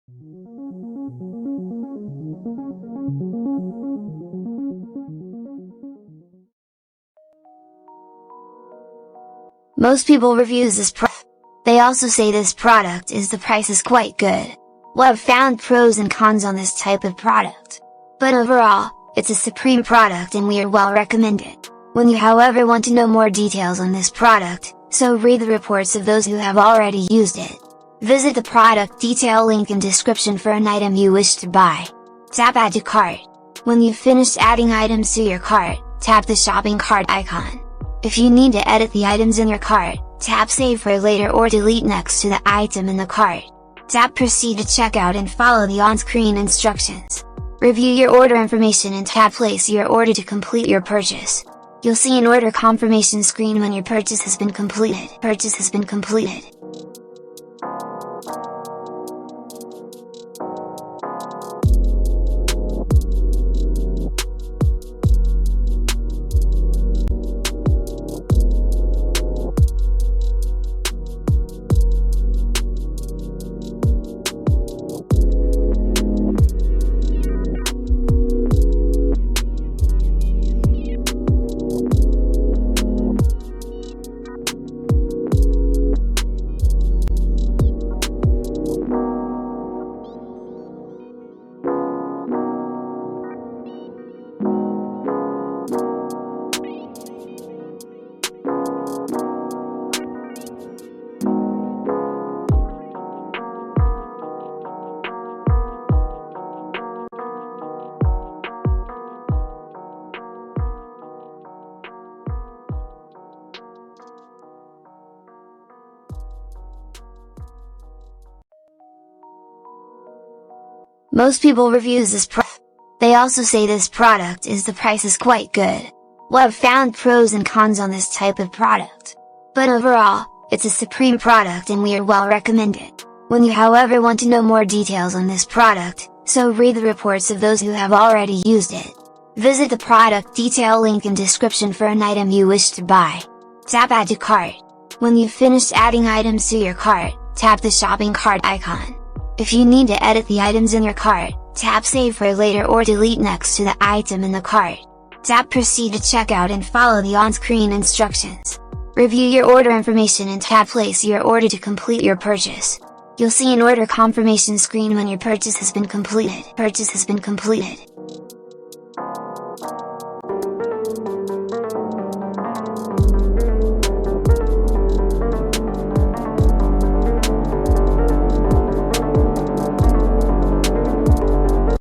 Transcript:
Most people reviews this product. They also say this product is the price is quite good. Well, I've found pros and cons on this type of product. But overall, it's a supreme product and we are well recommended. When you however want to know more details on this product, so read the reports of those who have already used it. Visit the product detail link in description for an item you wish to buy. Tap add to cart. When you've finished adding items to your cart, tap the shopping cart icon. If you need to edit the items in your cart, tap save for later or delete next to the item in the cart. Tap proceed to checkout and follow the on-screen instructions. Review your order information and tap place your order to complete your purchase. You'll see an order confirmation screen when your purchase has been completed. Most people reviews this product. They also say this product is the price is quite good. Well, I've found pros and cons on this type of product. But overall, it's a supreme product and we are well recommended. When you however want to know more details on this product, so read the reports of those who have already used it. Visit the product detail link in description for an item you wish to buy. Tap add to cart. When you've finished adding items to your cart, tap the shopping cart icon. If you need to edit the items in your cart, tap save for later or delete next to the item in the cart. Tap proceed to checkout and follow the on-screen instructions. Review your order information and tap place your order to complete your purchase. You'll see an order confirmation screen when your purchase has been completed.